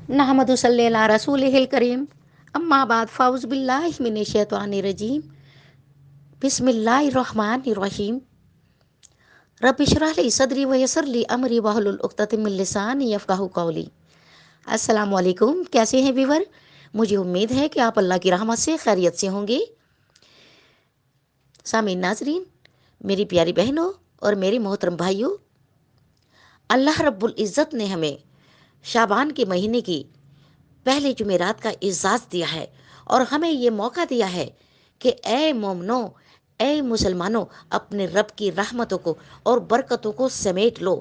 नहमदु सल्ली अला रसूलिहिल करीम अम्मा बाद फ़ाउज़ बिल्लाहि मिनश शैतानिर रजीम बिस्मिल्लाहिर रहमानिर रहीम रब्बि इश्रह ली सदरी व यस्सिर ली अमरी वहलुल उक़दतम मिन लिसानी यफ़क़हू क़ौली। अस्सलाम वालेकुम। कैसे हैं व्यूअर? मुझे उम्मीद है कि आप अल्लाह की रहमत से खैरियत से होंगे। सामीन नाज़रीन, मेरी प्यारी बहनों और मेरे मोहतरम भाइयों, अल्लाह रब्बुल इज़्ज़त ने हमें शाबान के महीने की पहले जुमेरात का इजाज़ दिया है और हमें ये मौका दिया है कि ए मोमनो, ए मुसलमानों, अपने रब की रहमतों को और बरकतों को समेट लो।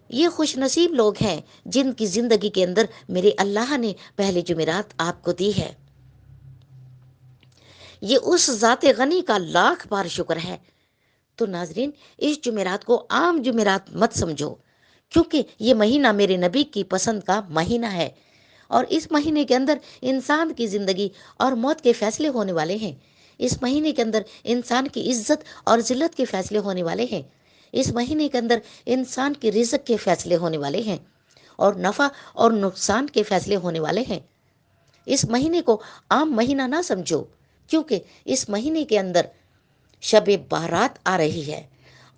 ये खुश नसीब लोग हैं जिनकी ज़िंदगी के अंदर मेरे अल्लाह ने पहले जुमेरात आपको दी है। ये उस ज़ाते गनी का लाख बार शुक्र है। तो नाजरीन, इस जुमेरात को आम जुमेरात मत समझो, क्योंकि ये महीना मेरे नबी की पसंद का महीना है और इस महीने के अंदर इंसान की ज़िंदगी और मौत के फैसले होने वाले हैं। इस महीने के अंदर इंसान की इज्जत और जिल्लत के फैसले होने वाले हैं। इस महीने के अंदर इंसान की रिज़्क़ के फैसले होने वाले हैं और नफ़ा और नुकसान के फैसले होने वाले हैं। इस महीने को आम महीना ना समझो, क्योंकि इस महीने के अंदर शब बारात आ रही है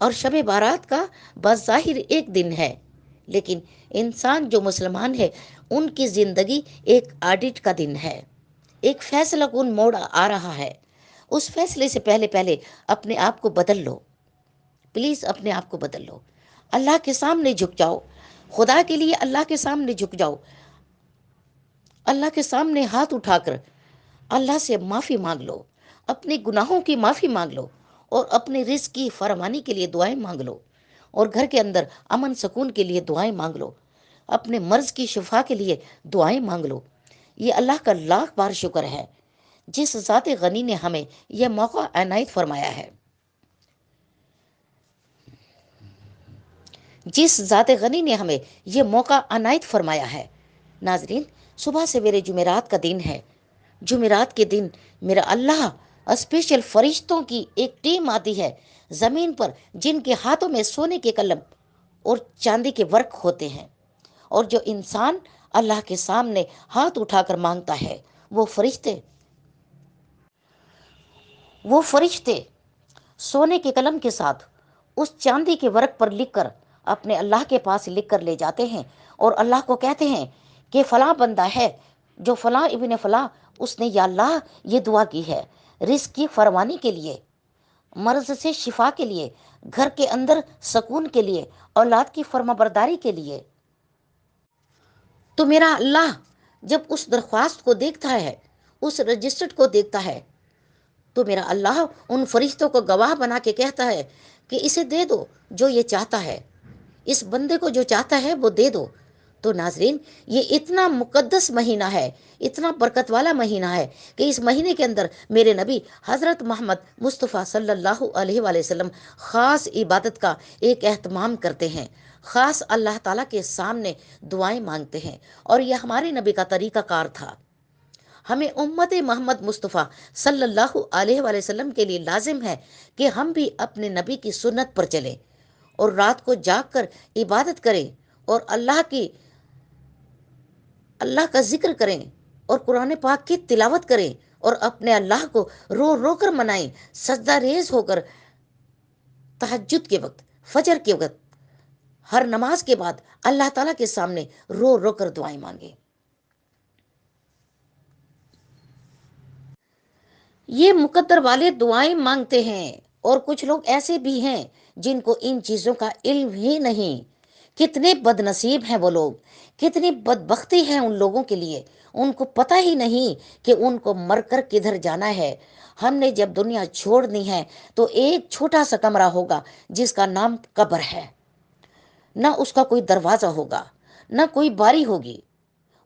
और शब बारात का बज़ाहिर एक दिन है, लेकिन इंसान जो मुसलमान है उनकी ज़िंदगी एक ऑडिट का दिन है। एक फैसला कुन मोड़ आ रहा है। उस फैसले से पहले पहले अपने आप को बदल लो। प्लीज़ अपने आप को बदल लो। अल्लाह के सामने झुक जाओ। खुदा के लिए अल्लाह के सामने झुक जाओ। अल्लाह के सामने हाथ उठाकर अल्लाह से माफ़ी मांग लो। अपने गुनाहों की माफ़ी मांग लो और अपने रिज़्क़ की फरमानी के लिए दुआएं मांग लो और घर के अंदर अमन सुकून के लिए दुआएं मांग लो। अपने मर्ज़ की शिफा के लिए दुआएं मांग लो। ये अल्लाह का लाख बार शुक्र है जिस ज़ाते गनी ने हमें यह मौका अनायत फरमाया है। जिस ज़ाते गनी ने हमें यह मौका अनायत फरमाया है। नाजरीन, सुबह से मेरे जुमेरात का दिन है। जुमेरात के दिन मेरा अल्लाह स्पेशल फरिश्तों की एक टीम आती है ज़मीन पर, जिनके हाथों में सोने के कलम और चांदी के वर्क होते हैं। और जो इंसान अल्लाह के सामने हाथ उठाकर मांगता है, वो फरिश्ते सोने के कलम के साथ उस चांदी के वर्क पर लिखकर अपने अल्लाह के पास लिख कर ले जाते हैं और अल्लाह को कहते हैं कि फ़लाँ बंदा है जो फ़लाँ इब्ने फ़लाँ, उसने या अल्लाह ये दुआ की है रिज़्क़ की फरमानी के लिए, मर्ज़ से शिफा के लिए, घर के अंदर सुकून के लिए, औलाद की फर्माबरदारी के लिए। तो मेरा अल्लाह जब उस दरख्वास्त को देखता है, उस रजिस्टर्ड को देखता है, तो मेरा अल्लाह उन फरिश्तों को गवाह बना के कहता है कि इसे दे दो जो ये चाहता है, इस बंदे को जो चाहता है वो दे दो। तो नाजरीन, ये इतना मुकद्दस महीना है, इतना बरकत वाला महीना है कि इस महीने के अंदर मेरे नबी हज़रत मोहम्मद मुस्तफ़ा सल्लल्लाहु अलैहि वसल्लम ख़ास इबादत का एक एहतमाम करते हैं, ख़ास अल्लाह ताला के सामने दुआएं मांगते हैं। और यह हमारे नबी का तरीक़ाकार था। हमें उम्मत मोहम्मद मुस्तफ़ा सल्लल्लाहु अलैहि वसल्लम के लिए लाजिम है कि हम भी अपने नबी की सुन्नत पर चलें और रात को जाग कर इबादत करें और अल्लाह का जिक्र करें और कुरान पाक की तिलावत करें और अपने अल्लाह को रो रो कर मनाएं, सजदा रेज होकर तहज्जुद के वक्त, फजर के वक्त, हर नमाज के बाद अल्लाह ताला के सामने रो रो कर दुआएं मांगे। ये मुकद्दर वाले दुआएं मांगते हैं और कुछ लोग ऐसे भी हैं जिनको इन चीज़ों का इल्म ही नहीं। कितने बदनसीब हैं वो लोग, कितनी बदबख्ती है उन लोगों के लिए। उनको पता ही नहीं कि उनको मरकर किधर जाना है। हमने जब दुनिया छोड़नी है तो एक छोटा सा कमरा होगा जिसका नाम कब्र है। ना उसका कोई दरवाज़ा होगा, ना कोई बारी होगी।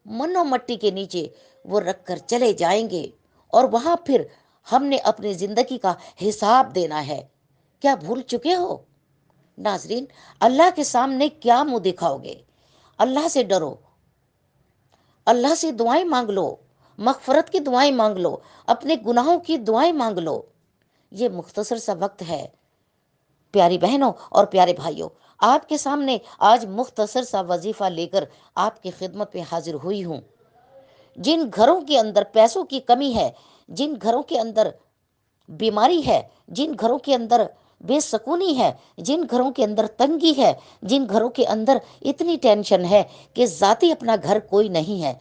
मन्नो मट्टी के नीचे वो रख कर चले जाएंगे और वहां फिर हमने अपनी जिंदगी का हिसाब देना है। क्या भूल चुके हो नाजरीन? अल्लाह के सामने क्या मुंह दिखाओगे? अल्लाह से डरो, अल्लाह से दुआएं मांग लो, मगफरत की दुआएं मांग लो, अपने गुनाहों की दुआएं मांग लो। ये मुख्तसर सा वक्त है प्यारी बहनों और प्यारे भाइयों, आपके सामने आज मुख्तसर सा वजीफा लेकर आपकी खिदमत में हाजिर हुई हूँ। جن گھروں کے اندر پیسوں کی کمی ہے، جن گھروں کے اندر بیماری ہے، جن گھروں کے اندر بے سکونی ہے، جن گھروں کے اندر تنگی ہے، جن گھروں کے اندر اتنی ٹینشن ہے کہ ذاتی اپنا گھر کوئی نہیں ہے،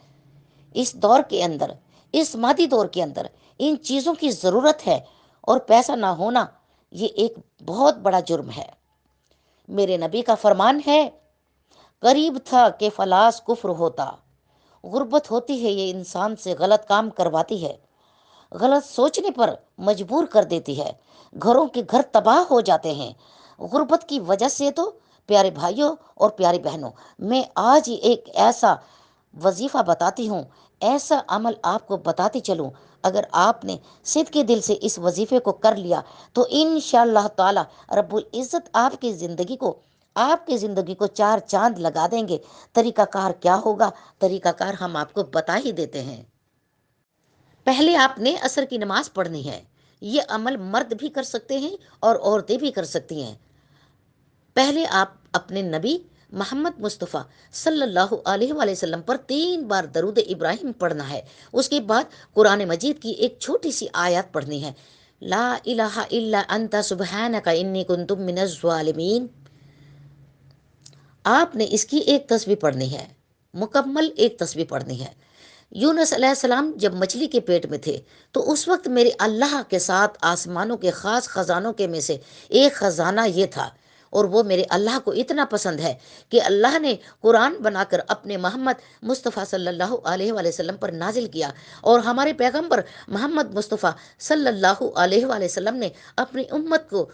اس دور کے اندر، اس مادی دور کے اندر ان چیزوں کی ضرورت ہے، اور پیسہ نہ ہونا یہ ایک بہت بڑا جرم ہے۔ میرے نبی کا فرمان ہے، قریب تھا کہ فلاس کفر ہوتا۔ غربت ہوتی ہے، یہ انسان سے غلط کام کرواتی ہے، غلط سوچنے پر مجبور کر دیتی ہے، گھروں کے گھر تباہ ہو جاتے ہیں غربت کی وجہ سے۔ تو پیارے بھائیوں اور پیاری بہنوں، میں آج ہی ایک ایسا وظیفہ بتاتی ہوں، ایسا عمل آپ کو بتاتی چلوں، اگر آپ نے صدقے دل سے اس وظیفے کو کر لیا تو انشاءاللہ تعالی رب العزت آپ کی زندگی کو چار چاند لگا دیں گے۔ طریقہ کار کیا ہوگا؟ طریقہ کار ہم آپ کو بتا ہی دیتے ہیں۔ پہلے آپ نے عصر کی نماز پڑھنی ہے، یہ عمل مرد بھی کر سکتے ہیں اور عورتیں بھی کر سکتی ہیں۔ پہلے آپ اپنے نبی محمد مصطفیٰ صلی اللہ علیہ وآلہ وسلم پر 3 بار درود ابراہیم پڑھنا ہے۔ اس کے بعد قرآن مجید کی ایک چھوٹی سی آیات پڑھنی ہے، لا الہ الا انت سبحانک انی کنت من الظالمین۔ آپ نے اس کی ایک تسبیح پڑھنی ہے، مکمل ایک تسبیح پڑھنی ہے۔ یونس علیہ السلام جب مچھلی کے پیٹ میں تھے تو اس وقت میرے اللہ کے ساتھ آسمانوں کے خاص خزانوں کے میں سے ایک خزانہ یہ تھا، اور وہ میرے اللہ کو اتنا پسند ہے کہ اللہ نے قرآن بنا کر اپنے محمد مصطفیٰ صلی اللہ علیہ وآلہ وسلم پر نازل کیا، اور ہمارے پیغمبر محمد مصطفیٰ صلی اللہ علیہ وآلہ وسلم نے اپنی امت کو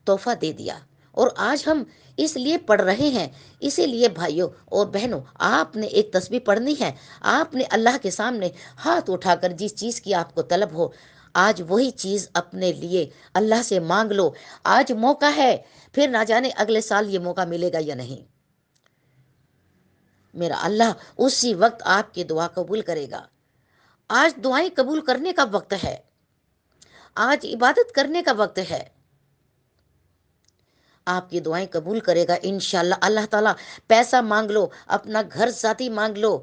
تحفہ دے دیا، اور آج ہم اس لیے پڑھ رہے ہیں۔ اسی لیے بھائیوں اور بہنوں، آپ نے ایک تسبیح پڑھنی ہے، آپ نے اللہ کے سامنے ہاتھ اٹھا کر جس چیز کی آپ کو طلب ہو، آج وہی چیز اپنے لیے اللہ سے مانگ لو۔ آج موقع ہے، پھر نہ جانے اگلے سال یہ موقع ملے گا یا نہیں۔ میرا اللہ اسی وقت آپ کی دعا قبول کرے گا۔ آج دعائیں قبول کرنے کا وقت ہے، آج عبادت کرنے کا وقت ہے۔ آپ کی دعائیں قبول کرے گا انشاءاللہ اللہ تعالیٰ۔ پیسہ مانگ لو، اپنا گھر ذاتی مانگ لو،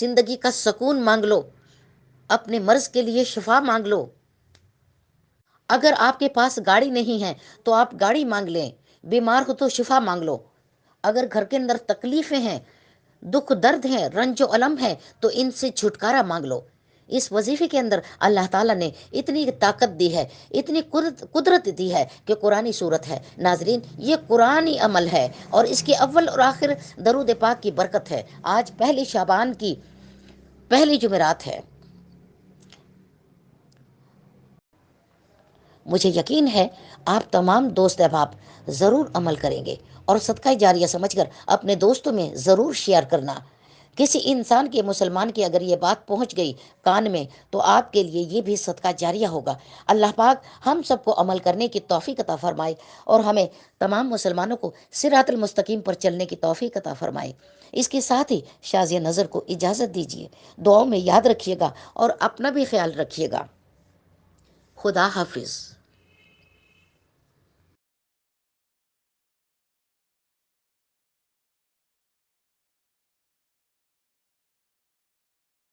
زندگی کا سکون مانگ لو، اپنے مرض کے لیے شفا مانگ لو۔ اگر آپ کے پاس گاڑی نہیں ہے تو آپ گاڑی مانگ لیں، بیمار ہو تو شفا مانگ لو۔ اگر گھر کے اندر تکلیفیں ہیں، دکھ درد ہیں، رنج و علم ہے تو ان سے چھٹکارا مانگ لو۔ اس وظیفے کے اندر اللہ تعالیٰ نے اتنی طاقت دی ہے، اتنی قدرت دی ہے کہ قرآنی صورت ہے۔ ناظرین، یہ قرآنی عمل ہے، اور اس کے اول اور آخر درود پاک کی برکت ہے۔ آج پہلی شعبان کی پہلی جمعرات ہے، مجھے یقین ہے آپ تمام دوست احباب ضرور عمل کریں گے، اور صدقہ جاریہ سمجھ کر اپنے دوستوں میں ضرور شیئر کرنا۔ کسی انسان کے، مسلمان کی اگر یہ بات پہنچ گئی کان میں تو آپ کے لیے یہ بھی صدقہ جاریہ ہوگا۔ اللہ پاک ہم سب کو عمل کرنے کی توفیق عطا فرمائے، اور ہمیں تمام مسلمانوں کو صراط المستقیم پر چلنے کی توفیق عطا فرمائے۔ اس کے ساتھ ہی شازیہ نظر کو اجازت دیجیے، دعاؤں میں یاد رکھیے گا اور اپنا بھی خیال رکھیے گا۔ خدا حافظ۔